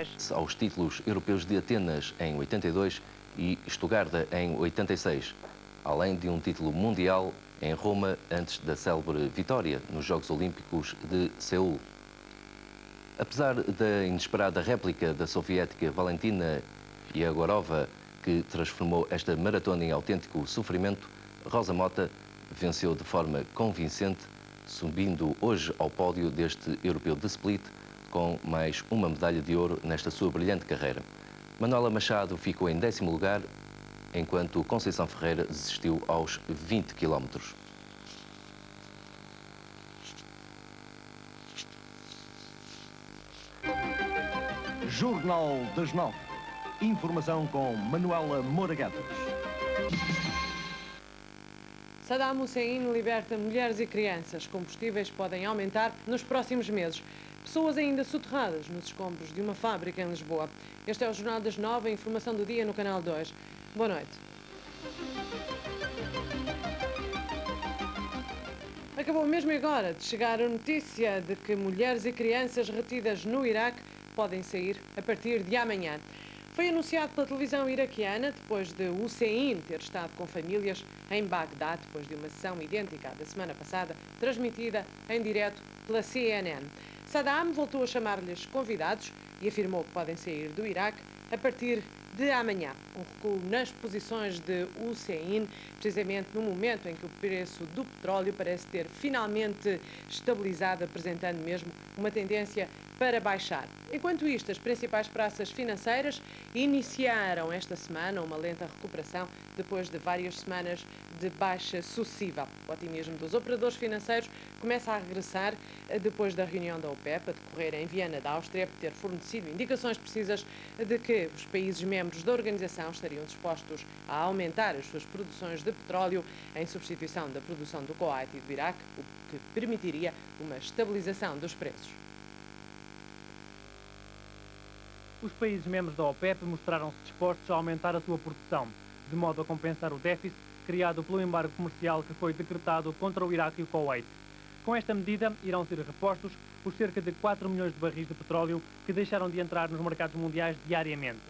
económicas. Aos títulos europeus de Atenas em 82 e Estugarda em 86, além de um título mundial em Roma antes da célebre vitória nos Jogos Olímpicos de Seul. Apesar da inesperada réplica da soviética Valentina Yegorova, que transformou esta maratona em autêntico sofrimento, Rosa Mota venceu de forma convincente, subindo hoje ao pódio deste europeu de Split, com mais uma medalha de ouro nesta sua brilhante carreira. Manuela Machado ficou em 10º lugar, enquanto Conceição Ferreira desistiu aos 20 quilómetros. Jornal das 9. Informação com Manuela Moura. Saddam Hussein liberta mulheres e crianças. Combustíveis podem aumentar nos próximos meses. Pessoas ainda soterradas nos escombros de uma fábrica em Lisboa. Este é o Jornal das 9, a informação do dia no Canal 2. Boa noite. Acabou mesmo agora de chegar a notícia de que mulheres e crianças retidas no Iraque podem sair a partir de amanhã. Foi anunciado pela televisão iraquiana depois de Hussein ter estado com famílias em Bagdá, depois de uma sessão idêntica à da semana passada, transmitida em direto pela CNN. Saddam voltou a chamar-lhes convidados e afirmou que podem sair do Iraque a partir de amanhã. Um recuo nas posições de Hussein, precisamente no momento em que o preço do petróleo parece ter finalmente estabilizado, apresentando mesmo uma tendência para baixar. Enquanto isto, as principais praças financeiras iniciaram esta semana uma lenta recuperação depois de várias semanas de baixa sucessiva. O otimismo dos operadores financeiros começa a regressar depois da reunião da OPEP, a decorrer em Viena, da Áustria, por ter fornecido indicações precisas de que os países membros da organização estariam dispostos a aumentar as suas produções de petróleo em substituição da produção do Kuwait e do Iraque, o que permitiria uma estabilização dos preços. Os países membros da OPEP mostraram-se dispostos a aumentar a sua produção, de modo a compensar o déficit criado pelo embargo comercial que foi decretado contra o Iraque e o Kuwait. Com esta medida, irão ser repostos os cerca de 4 milhões de barris de petróleo que deixaram de entrar nos mercados mundiais diariamente.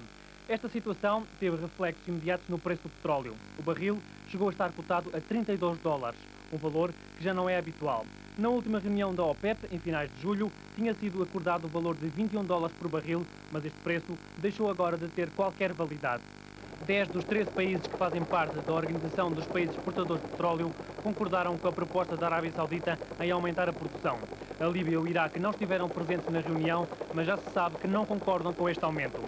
Esta situação teve reflexos imediatos no preço do petróleo. O barril chegou a estar cotado a $32, um valor que já não é habitual. Na última reunião da OPEP, em finais de julho, tinha sido acordado o valor de $21 por barril, mas este preço deixou agora de ter qualquer validade. 10 dos 13 países que fazem parte da Organização dos Países Exportadores de Petróleo concordaram com a proposta da Arábia Saudita em aumentar a produção. A Líbia e o Iraque não estiveram presentes na reunião, mas já se sabe que não concordam com este aumento.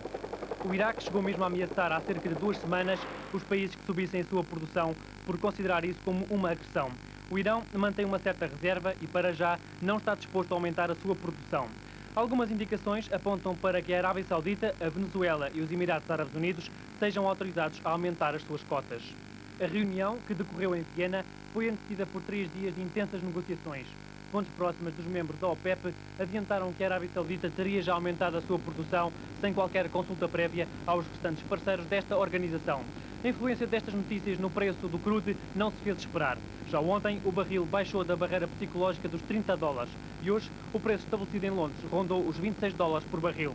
O Iraque chegou mesmo a ameaçar há cerca de 2 semanas os países que subissem a sua produção por considerar isso como uma agressão. O Irão mantém uma certa reserva e, para já, não está disposto a aumentar a sua produção. Algumas indicações apontam para que a Arábia Saudita, a Venezuela e os Emirados Árabes Unidos sejam autorizados a aumentar as suas cotas. A reunião, que decorreu em Viena, foi antecedida por 3 dias de intensas negociações. Fontes próximas dos membros da OPEP adiantaram que a Arábia Saudita teria já aumentado a sua produção sem qualquer consulta prévia aos restantes parceiros desta organização. A influência destas notícias no preço do crude não se fez esperar. Já ontem, o barril baixou da barreira psicológica dos $30 e hoje o preço estabelecido em Londres rondou os $26 por barril.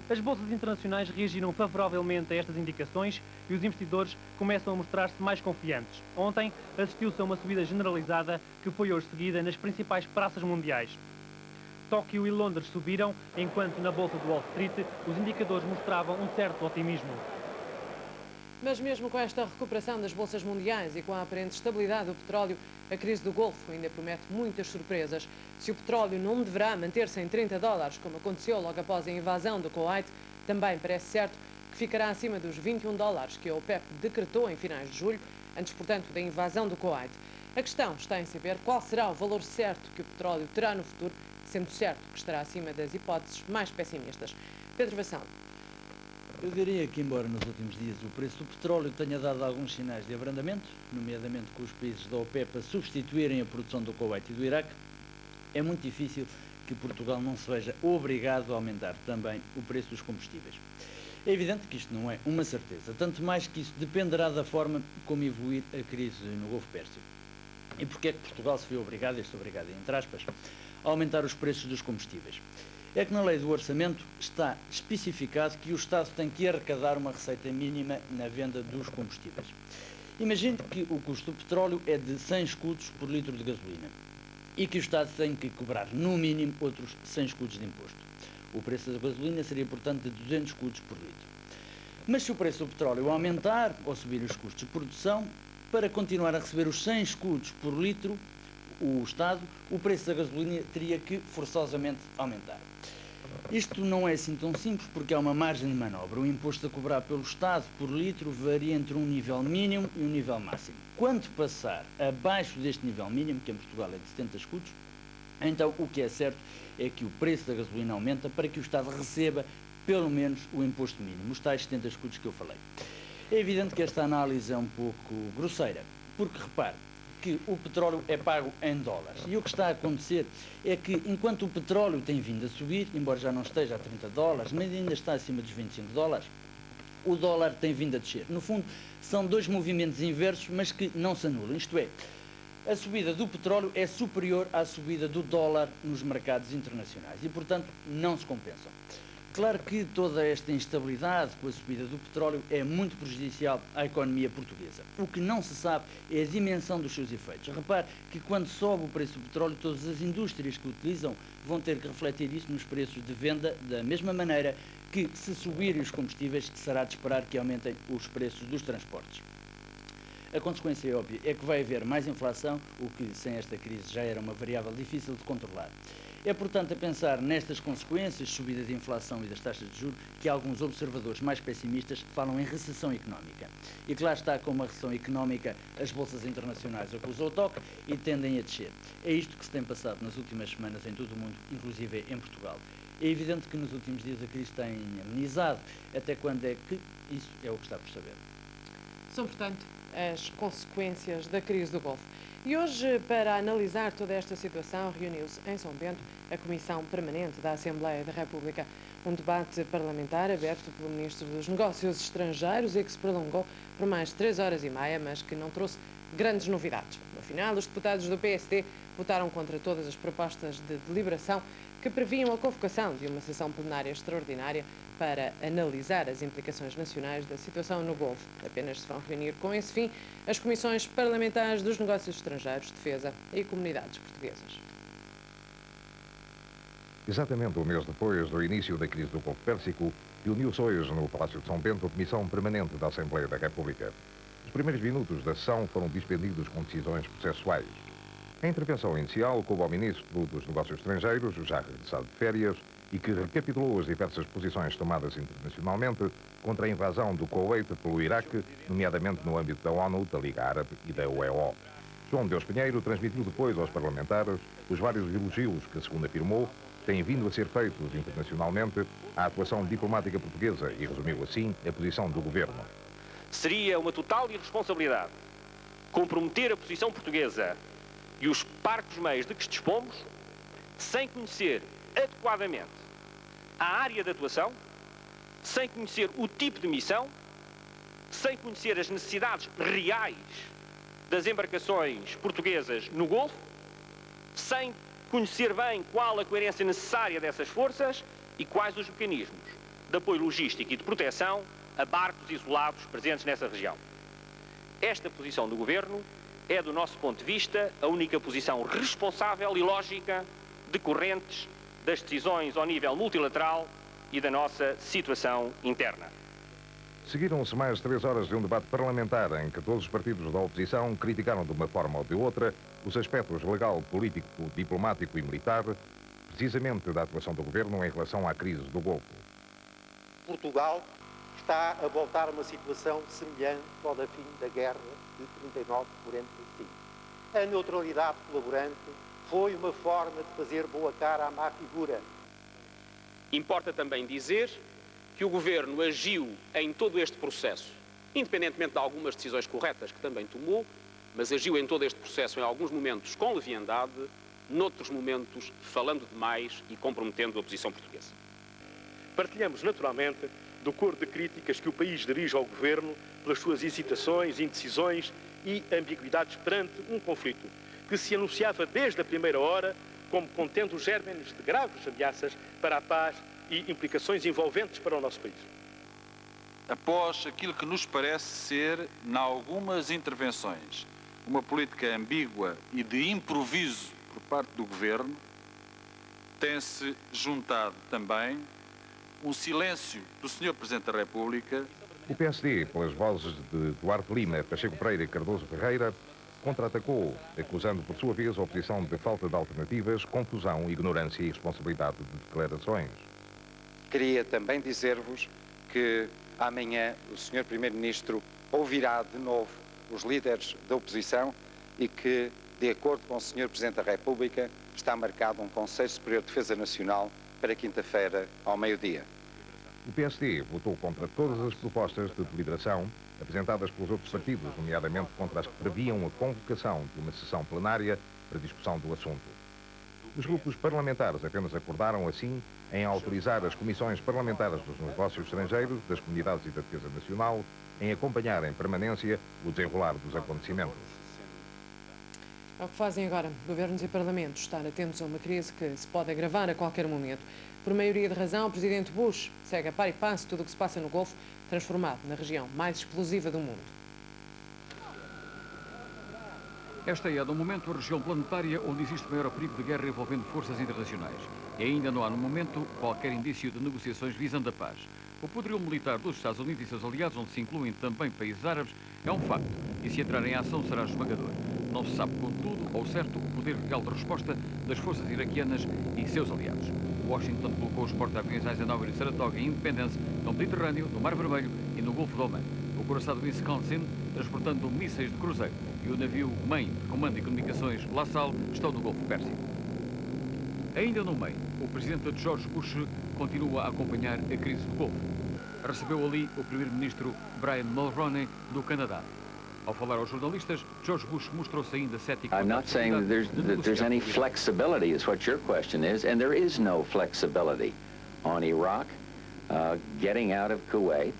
As bolsas internacionais reagiram favoravelmente a estas indicações e os investidores começam a mostrar-se mais confiantes. Ontem assistiu-se a uma subida generalizada que foi hoje seguida nas principais praças mundiais. Tóquio e Londres subiram, enquanto na bolsa de Wall Street os indicadores mostravam um certo otimismo. Mas mesmo com esta recuperação das bolsas mundiais e com a aparente estabilidade do petróleo, a crise do Golfo ainda promete muitas surpresas. Se o petróleo não deverá manter-se em $30, como aconteceu logo após a invasão do Kuwait, também parece certo que ficará acima dos $21 que a OPEP decretou em finais de julho, antes, portanto, da invasão do Kuwait. A questão está em saber qual será o valor certo que o petróleo terá no futuro, sendo certo que estará acima das hipóteses mais pessimistas. Pedro Vassão. Eu diria que, embora nos últimos dias o preço do petróleo tenha dado alguns sinais de abrandamento, nomeadamente com os países da OPEP a substituírem a produção do Kuwait e do Iraque, é muito difícil que Portugal não se veja obrigado a aumentar também o preço dos combustíveis. É evidente que isto não é uma certeza, tanto mais que isso dependerá da forma como evoluir a crise no Golfo Pérsico. E porquê é que Portugal se viu obrigado, entre aspas, a aumentar os preços dos combustíveis? é que na lei do orçamento está especificado que o Estado tem que arrecadar uma receita mínima na venda dos combustíveis. Imagine que o custo do petróleo é de 100 escudos por litro de gasolina e que o Estado tem que cobrar, no mínimo, outros 100 escudos de imposto. O preço da gasolina seria, portanto, de 200 escudos por litro. Mas se o preço do petróleo aumentar ou subir os custos de produção, para continuar a receber os 100 escudos por litro, o Estado, o preço da gasolina teria que forçosamente aumentar. Isto não é assim tão simples porque há uma margem de manobra. O imposto a cobrar pelo Estado por litro varia entre um nível mínimo e um nível máximo. Quando passar abaixo deste nível mínimo, que em Portugal é de 70 escudos, então o que é certo é que o preço da gasolina aumenta para que o Estado receba pelo menos o imposto mínimo, os tais 70 escudos que eu falei. É evidente que esta análise é um pouco grosseira, porque repare que o petróleo é pago em dólares. E o que está a acontecer é que, enquanto o petróleo tem vindo a subir, embora já não esteja a 30 dólares, mas ainda está acima dos 25 dólares, o dólar tem vindo a descer. No fundo, são dois movimentos inversos, mas que não se anulam. Isto é, a subida do petróleo é superior à subida do dólar nos mercados internacionais e, portanto, não se compensam. Claro que toda esta instabilidade com a subida do petróleo é muito prejudicial à economia portuguesa. O que não se sabe é a dimensão dos seus efeitos. Repare que quando sobe o preço do petróleo, todas as indústrias que o utilizam vão ter que refletir isso nos preços de venda, da mesma maneira que, se subirem os combustíveis, será de esperar que aumentem os preços dos transportes. A consequência é óbvia, é que vai haver mais inflação, o que sem esta crise já era uma variável difícil de controlar. É, portanto, a pensar nestas consequências, subida de inflação e das taxas de juros, que alguns observadores mais pessimistas falam em recessão económica. E que lá está, com uma recessão económica, as bolsas internacionais acusam o toque e tendem a descer. É isto que se tem passado nas últimas semanas em todo o mundo, inclusive em Portugal. É evidente que nos últimos dias a crise tem amenizado. Até quando é que isso é o que está por saber. São, portanto, as consequências da crise do Golfo. E hoje, para analisar toda esta situação, reuniu-se em São Bento a Comissão Permanente da Assembleia da República. Um debate parlamentar aberto pelo Ministro dos Negócios Estrangeiros e que se prolongou por mais de 3 horas e meia, mas que não trouxe grandes novidades. No final, os deputados do PSD votaram contra todas as propostas de deliberação que previam a convocação de uma sessão plenária extraordinária para analisar as implicações nacionais da situação no Golfo. Apenas se vão reunir com esse fim as comissões parlamentares dos negócios estrangeiros, defesa e comunidades portuguesas. Exatamente um mês depois do início da crise do Golfo Pérsico, reuniu-se hoje no Palácio de São Bento a Comissão Permanente da Assembleia da República. Os primeiros minutos da sessão foram dispendidos com decisões processuais. A intervenção inicial coube ao Ministro dos Negócios Estrangeiros, já regressado de férias, e que recapitulou as diversas posições tomadas internacionalmente contra a invasão do Kuwait pelo Iraque, nomeadamente no âmbito da ONU, da Liga Árabe e da UEO. João Deus Pinheiro transmitiu depois aos parlamentares os vários elogios que, segundo afirmou, têm vindo a ser feitos internacionalmente à atuação diplomática portuguesa e resumiu assim a posição do Governo. Seria uma total irresponsabilidade comprometer a posição portuguesa e os parcos meios de que dispomos sem conhecer adequadamente a área de atuação, sem conhecer o tipo de missão, sem conhecer as necessidades reais das embarcações portuguesas no Golfo, sem conhecer bem qual a coerência necessária dessas forças e quais os mecanismos de apoio logístico e de proteção a barcos isolados presentes nessa região. Esta posição do Governo é, do nosso ponto de vista, a única posição responsável e lógica decorrentes das decisões ao nível multilateral e da nossa situação interna. Seguiram-se mais 3 horas de um debate parlamentar em que todos os partidos da oposição criticaram de uma forma ou de outra os aspectos legal, político, diplomático e militar, precisamente da atuação do Governo em relação à crise do Golfo. Portugal está a voltar a uma situação semelhante ao da fim da guerra de 39-45. A neutralidade colaborante foi uma forma de fazer boa cara à má figura. Importa também dizer que o Governo agiu em todo este processo, independentemente de algumas decisões corretas que também tomou, mas agiu em todo este processo em alguns momentos com leviandade, noutros momentos falando demais e comprometendo a posição portuguesa. Partilhamos naturalmente do coro de críticas que o país dirige ao Governo pelas suas hesitações, indecisões e ambiguidades perante um conflito que se anunciava desde a primeira hora como contendo os gérmenes de graves ameaças para a paz e implicações envolventes para o nosso país. Após aquilo que nos parece ser, em algumas intervenções, uma política ambígua e de improviso por parte do Governo, tem-se juntado também um silêncio do Sr. Presidente da República. O PSD, pelas vozes de Duarte Lima, Pacheco Pereira e Cardoso Ferreira, contra-atacou, acusando por sua vez a oposição de falta de alternativas, confusão, ignorância e responsabilidade de declarações. Queria também dizer-vos que amanhã o Sr. Primeiro-Ministro ouvirá de novo os líderes da oposição e que, de acordo com o Sr. Presidente da República, está marcado um Conselho Superior de Defesa Nacional para quinta-feira ao meio-dia. O PSD votou contra todas as propostas de deliberação apresentadas pelos outros partidos, nomeadamente contra as que previam a convocação de uma sessão plenária para discussão do assunto. Os grupos parlamentares apenas acordaram, assim, em autorizar as comissões parlamentares dos negócios estrangeiros, das comunidades e da defesa nacional, em acompanhar em permanência o desenrolar dos acontecimentos. É o que fazem agora governos e parlamentos, estar atentos a uma crise que se pode agravar a qualquer momento. Por maioria de razão, o presidente Bush segue a par e passo tudo o que se passa no Golfo, transformado na região mais explosiva do mundo. Esta é, no momento, a região planetária onde existe maior perigo de guerra envolvendo forças internacionais. E ainda não há, no momento, qualquer indício de negociações visando a paz. O poderio militar dos Estados Unidos e seus aliados, onde se incluem também países árabes, é um facto. E se entrar em ação será esmagador. Não se sabe, contudo, ao certo, o poder real de resposta das forças iraquianas e seus aliados. Washington colocou os porta-aviões Eisenhower e Saratoga e Independence no Mediterrâneo, no Mar Vermelho e no Golfo de Oman. O couraçado Wisconsin, transportando mísseis de cruzeiro, e o navio Maine, de comando e comunicações La Salle, estão no Golfo Pérsico. Ainda no meio, o presidente George Bush continua a acompanhar a crise do Golfo. Recebeu ali o primeiro-ministro Brian Mulroney, do Canadá. Ao falar aos jornalistas, George Bush mostrou-se ainda cético. I'm not saying that there's any flexibility, is what your question is, and there is no flexibility on Iraq getting out of Kuwait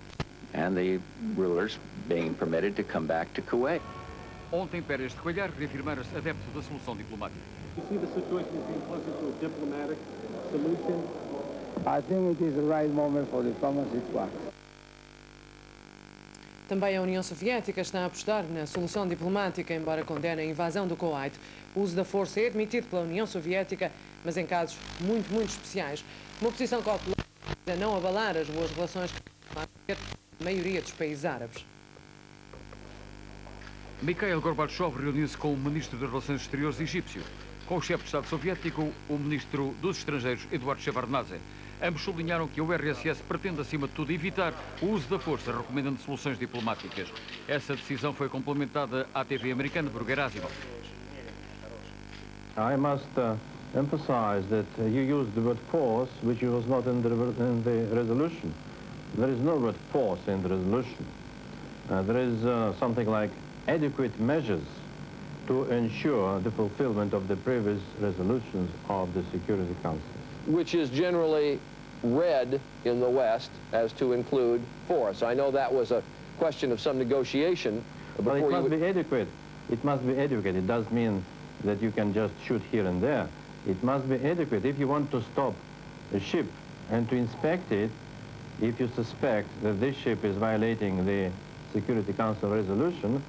and the rulers being permitted to come back to Kuwait. Ontem, Pérez de Coelhar reafirmara-se adepto da solução diplomática. You see the situation is being closer to a diplomatic solution? I think it is the right moment for diplomacy to act. Também a União Soviética está a apostar na solução diplomática, embora condene a invasão do Kuwait. O uso da força é admitido pela União Soviética, mas em casos muito especiais. Uma posição cautelosa a não abalar as boas relações com a maioria dos países árabes. Mikhail Gorbachev reuniu-se com o ministro das Relações Exteriores egípcio, com o chefe de Estado soviético, o ministro dos Estrangeiros, Eduardo Shevardnadze. Ambos sublinharam que o RSS pretende, acima de tudo, evitar o uso da força, recomendando soluções diplomáticas. Essa decisão foi complementada à TV americana por Gerasimov. I must emphasize that you used the word force, which was not in the resolution. There is no word force in the resolution. There is something like adequate measures to ensure the fulfillment of the previous resolutions of the Security Council. Which is generally read in the West as to include force. I know that was a question of some negotiation. But it must be adequate. It must be adequate. It does mean that you can just shoot here and there. It must be adequate. If you want to stop a ship and to inspect it, if you suspect that this ship is violating the Security Council resolution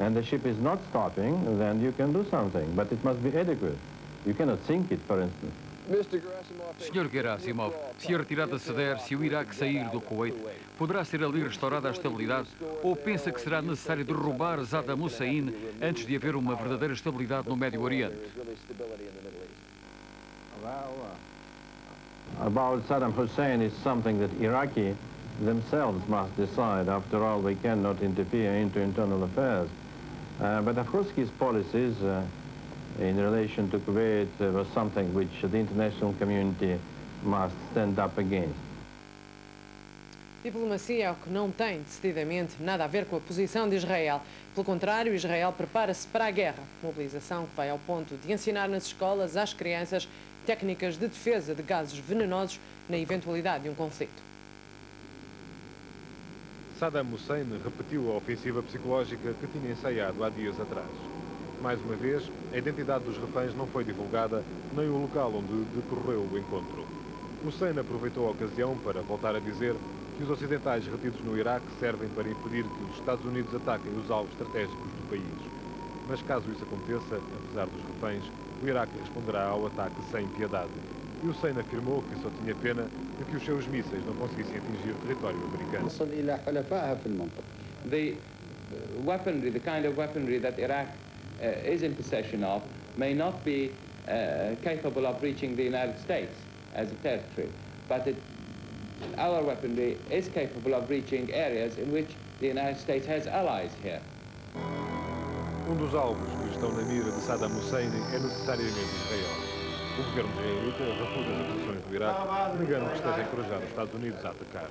and the ship is not stopping, then you can do something. But it must be adequate. You cannot sink it, for instance. Sr. Gerasimov, se a retirada se der, se o Iraque sair do Kuwait, poderá ser ali restaurada a estabilidade? Ou pensa que será necessário derrubar Saddam Hussein antes de haver uma verdadeira estabilidade no Médio Oriente? About Saddam Hussein is something that Iraqi themselves must decide. After all, we cannot interfere into internal affairs. But of course his policies in relation to Kuwait was something which the international community must stand up against. Diplomacia é o que não tem, decididamente, nada a ver com a posição de Israel. Pelo contrário, Israel prepara-se para a guerra. Mobilização que vai ao ponto de ensinar nas escolas às crianças técnicas de defesa de gases venenosos na eventualidade de um conflito. Saddam Hussein repetiu a ofensiva psicológica que tinha ensaiado há dias atrás. Mais uma vez, a identidade dos reféns não foi divulgada, nem o local onde decorreu o encontro. O Hussein aproveitou a ocasião para voltar a dizer que os ocidentais retidos no Iraque servem para impedir que os Estados Unidos ataquem os alvos estratégicos do país. Mas caso isso aconteça, apesar dos reféns, o Iraque responderá ao ataque sem piedade. E Hussein afirmou que só tinha pena de que os seus mísseis não conseguissem atingir território americano. The weaponry, the kind of weaponry that Iraq is in possession of, may not be capable of reaching the United States as a territory, but our weaponry is capable of reaching areas in which the United States has allies here. Um dos alvos que estão na mira de Saddam Hussein é necessariamente Israel. O governo israelita refusa as acusações do Iraque, negando que esteja a encorajar os Estados Unidos a atacar.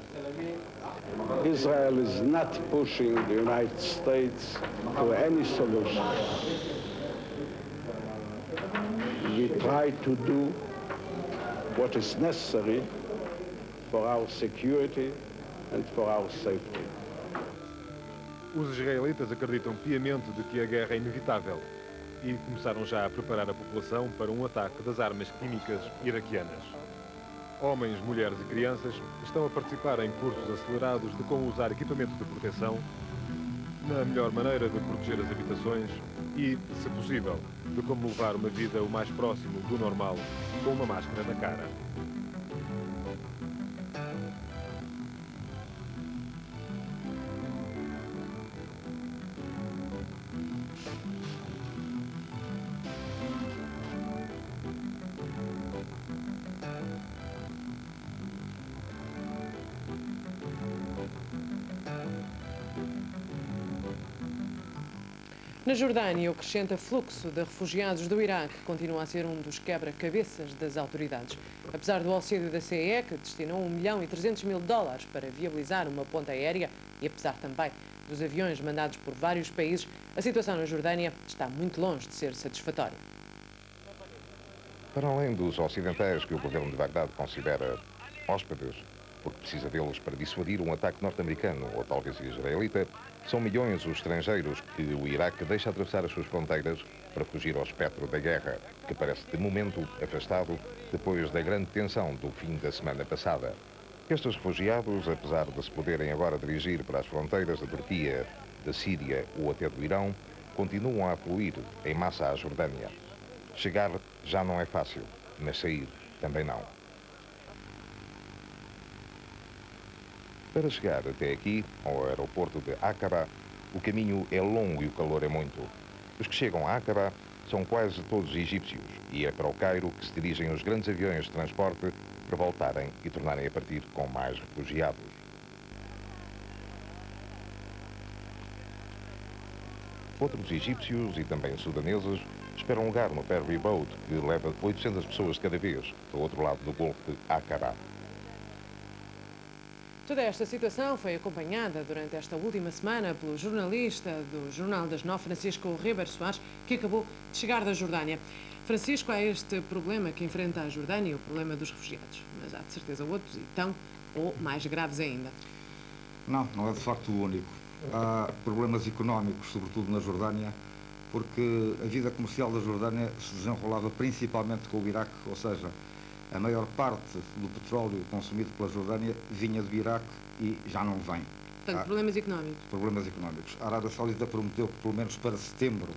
Israel is not pushing the United States to any solution. We try to do what is necessary for our security and for our safety. Os israelitas acreditam piamente de que a guerra é inevitável e começaram já a preparar a população para um ataque das armas químicas iraquianas. Homens, mulheres e crianças estão a participar em cursos acelerados de como usar equipamento de proteção, na melhor maneira de proteger as habitações e, se possível, de como levar uma vida o mais próximo do normal com uma máscara na cara. Na Jordânia, o crescente fluxo de refugiados do Iraque continua a ser um dos quebra-cabeças das autoridades. Apesar do auxílio da CE, que destinou $1.300.000 para viabilizar uma ponte aérea, e apesar também dos aviões mandados por vários países, a situação na Jordânia está muito longe de ser satisfatória. Para além dos ocidentais que o governo de Bagdade considera hóspedes, porque precisa deles para dissuadir um ataque norte-americano ou talvez israelita, são milhões os estrangeiros que o Iraque deixa atravessar as suas fronteiras para fugir ao espectro da guerra, que parece de momento afastado depois da grande tensão do fim da semana passada. Estes refugiados, apesar de se poderem agora dirigir para as fronteiras da Turquia, da Síria ou até do Irão, continuam a afluir em massa à Jordânia. Chegar já não é fácil, mas sair também não. Para chegar até aqui, ao aeroporto de Aqaba, o caminho é longo e o calor é muito. Os que chegam a Aqaba são quase todos egípcios e é para o Cairo que se dirigem os grandes aviões de transporte para voltarem e tornarem a partir com mais refugiados. Outros egípcios e também sudaneses esperam lugar no ferry boat que leva 800 pessoas cada vez do outro lado do Golfo de Aqaba. Toda esta situação foi acompanhada durante esta última semana pelo jornalista do Jornal das 9, Francisco Ribeiro Soares, que acabou de chegar da Jordânia. Francisco, há este problema que enfrenta a Jordânia, o problema dos refugiados, mas há de certeza outros e tão ou mais graves ainda. Não é de facto o único. Há problemas económicos, sobretudo na Jordânia, porque a vida comercial da Jordânia se desenrolava principalmente com o Iraque, ou seja, a maior parte do petróleo consumido pela Jordânia vinha do Iraque e já não vem. Portanto, problemas económicos. Problemas económicos. A Arábia Saudita prometeu que, pelo menos para setembro,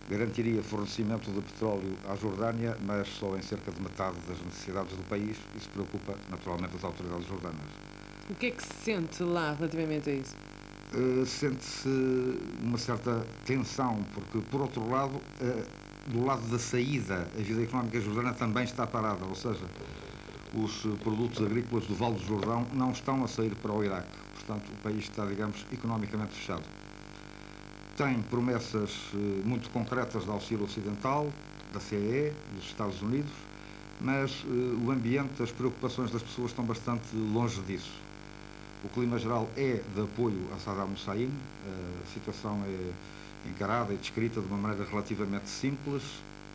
garantiria fornecimento de petróleo à Jordânia, mas só em cerca de metade das necessidades do país. Isso preocupa, naturalmente, as autoridades jordanas. O que é que se sente lá relativamente a isso? Sente-se uma certa tensão, porque, por outro lado, do lado da saída, a vida económica jordana também está parada, ou seja, os produtos agrícolas do Vale do Jordão não estão a sair para o Iraque. Portanto, o país está, digamos, economicamente fechado. Tem promessas muito concretas de auxílio ocidental, da CE, dos Estados Unidos, mas o ambiente, as preocupações das pessoas estão bastante longe disso. O clima geral é de apoio a Saddam Hussein, a situação é encarada e descrita de uma maneira relativamente simples,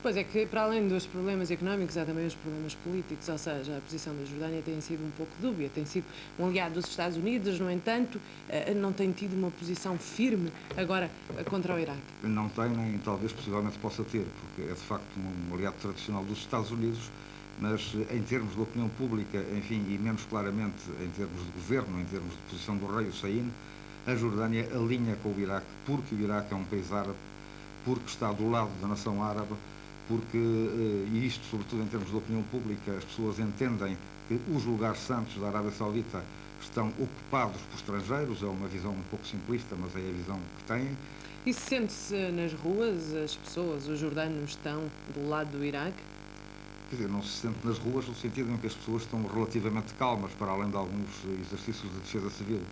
Pois é que, para além dos problemas económicos, há também os problemas políticos, ou seja, a posição da Jordânia tem sido um pouco dúbia, tem sido um aliado dos Estados Unidos, no entanto, não tem tido uma posição firme agora contra o Iraque. Não tem, nem talvez possivelmente possa ter, porque é de facto um aliado tradicional dos Estados Unidos, mas em termos de opinião pública, enfim, e menos claramente em termos de governo, em termos de posição do rei Hussein, a Jordânia alinha com o Iraque, porque o Iraque é um país árabe, porque está do lado da nação árabe, porque, e isto sobretudo em termos de opinião pública, as pessoas entendem que os lugares santos da Arábia Saudita estão ocupados por estrangeiros, é uma visão um pouco simplista, mas é a visão que têm. E sente-se nas ruas, as pessoas, os jordanos estão do lado do Iraque? Quer dizer, não se sente nas ruas no sentido em que as pessoas estão relativamente calmas, para além de alguns exercícios de defesa civil.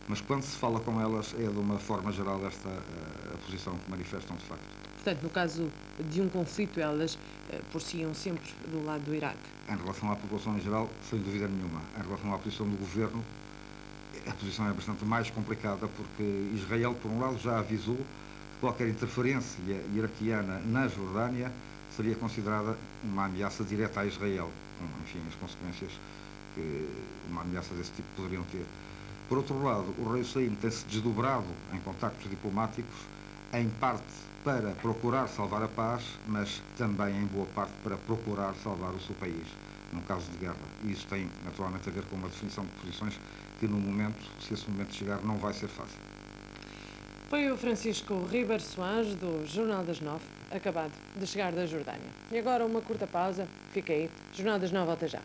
Mas quando se fala com elas, é de uma forma geral esta a posição que manifestam de facto. Portanto, no caso de um conflito, elas por si iam sempre do lado do Iraque? Em relação à população em geral, sem dúvida nenhuma. Em relação à posição do governo, a posição é bastante mais complicada, porque Israel, por um lado, já avisou que qualquer interferência iraquiana na Jordânia seria considerada uma ameaça direta a Israel, com, enfim, as consequências que uma ameaça desse tipo poderiam ter. Por outro lado, o rei Hussein tem-se desdobrado em contactos diplomáticos, em parte para procurar salvar a paz, mas também em boa parte para procurar salvar o seu país, num caso de guerra. E isso tem naturalmente a ver com uma definição de posições que no momento, se esse momento chegar, não vai ser fácil. Foi o Francisco Ribeiro Soares, do Jornal das 9, acabado de chegar da Jordânia. E agora uma curta pausa, fica aí, Jornal das 9 volta já.